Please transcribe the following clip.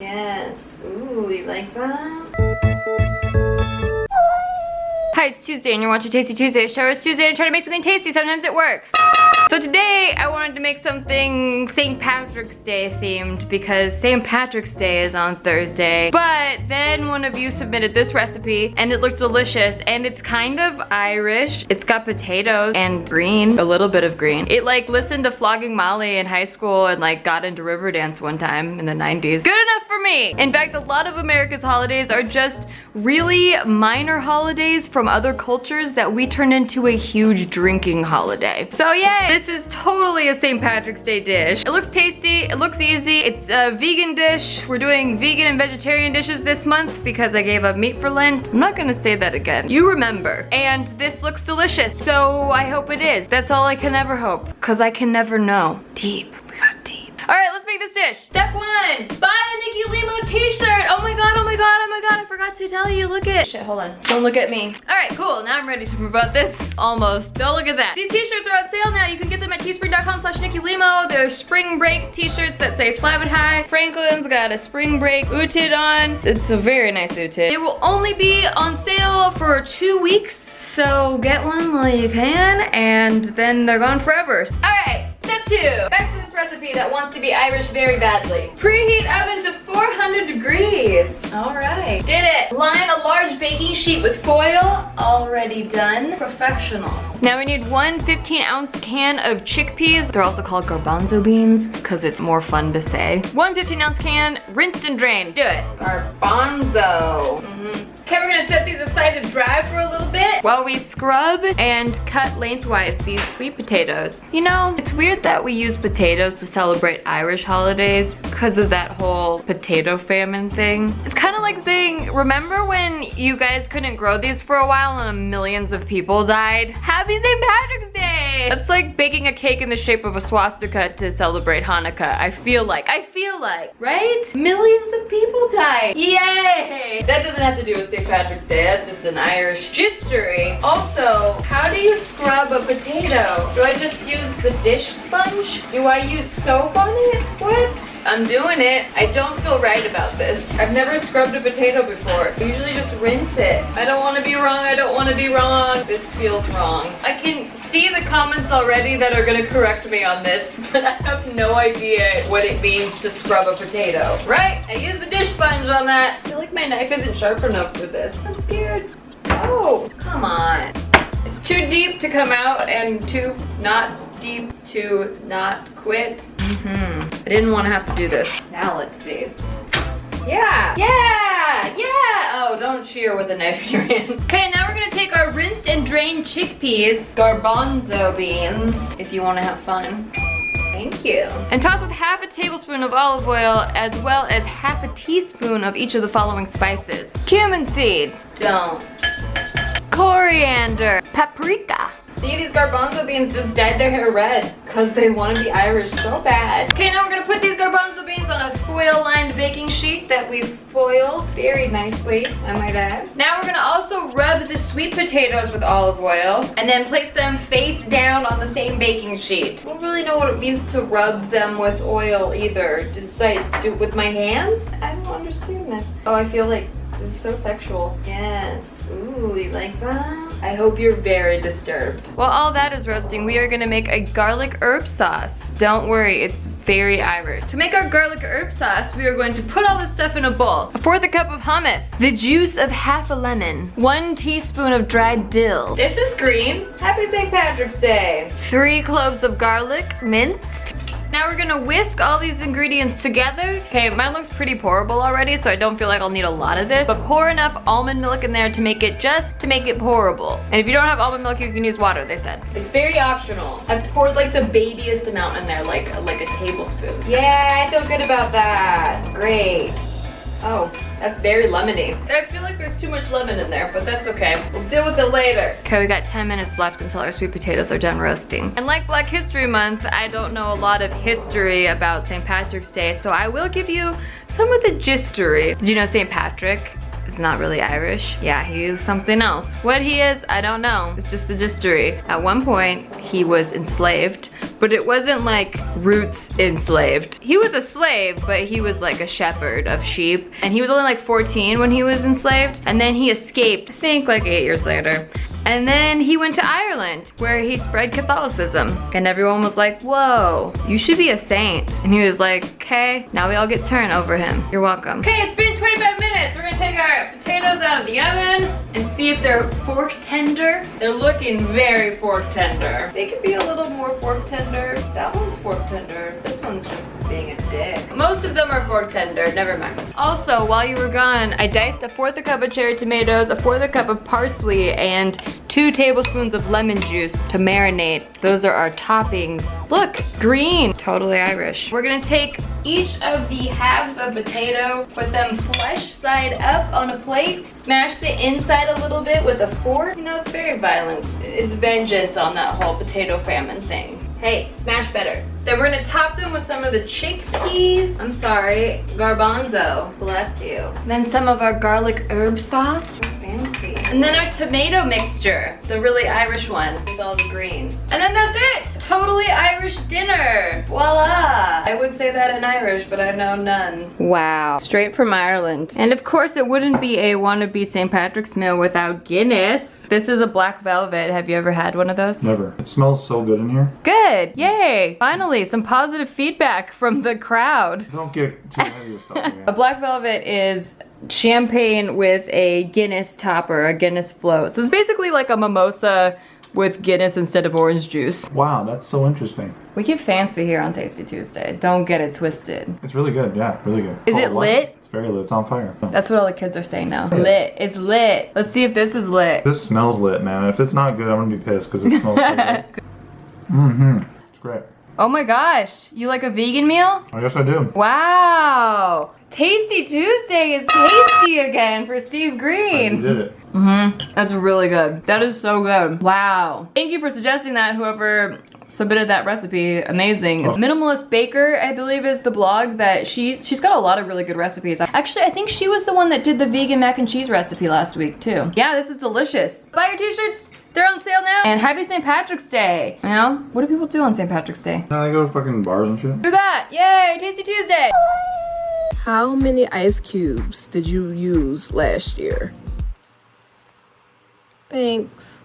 Yes. Ooh, you like that? Hi, it's Tuesday and you're watching Tasty Tuesday. Show us Tuesday and try to make something tasty. Sometimes it works. So today I wanted to make something St. Patrick's Day themed because St. Patrick's Day is on Thursday. But then one of you submitted this recipe and it looked delicious and it's kind of Irish. It's got potatoes and green, a little bit of green. It like listened to Flogging Molly in high school and like got into Riverdance one time in the 90s. Good enough for me. In fact, a lot of America's holidays are just really minor holidays from other cultures that we turn into a huge drinking holiday. So yay! This is totally a St. Patrick's Day dish. It looks tasty, it looks easy, it's a vegan dish. We're doing vegan and vegetarian dishes this month because I gave up meat for Lent. I'm not gonna say that again. You remember. And this looks delicious, so I hope it is. That's all I can ever hope, because I can never know. Deep, we got deep. All right, let's make this dish. Step one, buy a Nikki Limo t-shirt. Oh my god, oh my god, oh my god, I forgot to tell you, look at. Shit, hold on, don't look at me. All right, cool, now I'm ready to promote this. Almost, don't look at that. These t-shirts are on sale now. You can get them at teespring.com/NikkiLimo. They're spring break t-shirts that say Slab It High. Franklin's got a spring break Uted on. It's a very nice Uted. It will only be on sale for 2 weeks. So get one while you can, and then they're gone forever. All right, step two. Back to this recipe that wants to be Irish very badly. Preheat oven to 400 degrees. All right, did it. Line a large baking sheet with foil. Already done. Professional. Now we need one 15-ounce can of chickpeas. They're also called garbanzo beans because it's more fun to say. One 15-ounce can, rinsed and drained. Do it. Garbanzo. Okay, we're gonna set these aside to dry for a little bit while we scrub and cut lengthwise these sweet potatoes. You know, it's weird that we use potatoes to celebrate Irish holidays because of that whole potato famine thing. It's kind of like saying, remember when you guys couldn't grow these for a while and millions of people died? Happy St. Patrick's Day! That's like baking a cake in the shape of a swastika to celebrate Hanukkah. I feel like, right? Millions of people died. Yay! That doesn't have to do with St. Patrick's Day, that's just an Irish history. Also, how do you scrub a potato? Do I just use the dish sponge? Do I use soap on it? What? I'm doing it. I don't feel right about this. I've never scrubbed a potato before. I usually just rinse it. I don't want to be wrong, I don't want to be wrong. This feels wrong. I can see the comments already that are gonna correct me on this, but I have no idea what it means to scrub a potato. Right? I used the dish sponge on that. I feel like my knife isn't sharp enough for this. I'm scared. Oh, come on. It's too deep to come out and too not deep to not quit. I didn't want to have to do this. Now let's see. Yeah. Oh, don't shear with a knife in your hand. Okay, now we're gonna take our rinsed and drained chickpeas, garbanzo beans, if you want to have fun. Thank you. And toss with half a tablespoon of olive oil as well as half a teaspoon of each of the following spices. Cumin seed. Don't. Coriander. Paprika. See, these garbanzo beans just dyed their hair red because they want to be Irish so bad. Okay, now we're gonna put these garbanzo beans on a foil-lined baking sheet that we've foiled very nicely, I might add. Now we're gonna also rub the sweet potatoes with olive oil and then place them face down on the same baking sheet. I don't really know what it means to rub them with oil either. Did I do it with my hands? I don't understand that. Oh, I feel like this is so sexual. Yes. Ooh, you like that? I hope you're very disturbed. While all that is roasting, we are gonna make a garlic herb sauce. Don't worry, it's very Irish. To make our garlic herb sauce, we are going to put all this stuff in a bowl. 1/4 cup of hummus, the juice of half a lemon, 1 teaspoon of dried dill. This is green. Happy St. Patrick's Day. 3 cloves of garlic, minced. Now we're gonna whisk all these ingredients together. Okay, mine looks pretty pourable already, so I don't feel like I'll need a lot of this, but pour enough almond milk in there to make it pourable. And if you don't have almond milk, you can use water, they said. It's very optional. I've poured like the babiest amount in there, like a tablespoon. Yeah, I feel good about that. Great. Oh, that's very lemony. I feel like there's too much lemon in there, but that's okay. We'll deal with it later. Okay, we got 10 minutes left until our sweet potatoes are done roasting. And like Black History Month, I don't know a lot of history about St. Patrick's Day, so I will give you some of the gistery. Did you know St. Patrick is He's not really Irish. Yeah, he is something else. What he is, I don't know. It's just a history. At one point, he was enslaved, but it wasn't like roots enslaved. He was a slave, but he was like a shepherd of sheep. And he was only like 14 when he was enslaved. And then he escaped, I think like 8 years later. And then he went to Ireland, where he spread Catholicism. And everyone was like, whoa, you should be a saint. And he was like, okay, now we all get turned over him. You're welcome. Okay, it's been 25 minutes. We're gonna take our potatoes out of the oven and see if they're fork tender. They're looking very fork tender. They could be a little more fork tender. That one's fork tender. This one's just being a dick. Most of them are fork tender, never mind. Also, while you were gone, I diced 1/4 cup of cherry tomatoes, 1/4 cup of parsley, and 2 tablespoons of lemon juice to marinate. Those are our toppings. Look, green, totally Irish. We're gonna take each of the halves of potato, put them flesh side up on a plate, smash the inside a little bit with a fork. You know, it's very violent. It's vengeance on that whole potato famine thing. Hey, smash better. Then we're gonna top them with some of the chickpeas. I'm sorry, garbanzo, bless you. Then some of our garlic herb sauce. Fancy. And then our tomato mixture, the really Irish one with all the green. And then that's it, totally Irish dinner. Voila. I would say that in Irish, but I know none. Wow, straight from Ireland. And of course it wouldn't be a wannabe St. Patrick's meal without Guinness. This is a black velvet. Have you ever had one of those? Never. It smells so good in here. Good, yay. Finally, some positive feedback from the crowd. Don't get too heavy with stuff. A black velvet is champagne with a Guinness topper, a Guinness float. So it's basically like a mimosa with Guinness instead of orange juice. Wow, that's so interesting. We get fancy here on Tasty Tuesday. Don't get it twisted. It's really good, yeah, really good. Is it lit? It's very lit, it's on fire. That's what all the kids are saying now. Lit, it's lit. Let's see if this is lit. This smells lit, man. If it's not good, I'm gonna be pissed because it smells so good. Mm-hmm, it's great. Oh my gosh, you like a vegan meal? I guess I do. Wow. Tasty Tuesday is tasty again for Steve Green. You did it. That's really good. That is so good. Wow. Thank you for suggesting that, whoever submitted that recipe. Amazing. Oh. Minimalist Baker, I believe, is the blog that she's got a lot of really good recipes. Actually, I think she was the one that did the vegan mac and cheese recipe last week too. Yeah, this is delicious. Buy your t-shirts. They're on sale now. And happy St. Patrick's Day. You know, what do people do on St. Patrick's Day? Now I go to fucking bars and shit. Do that. Yay, Tasty Tuesday. How many ice cubes did you use last year? Thanks.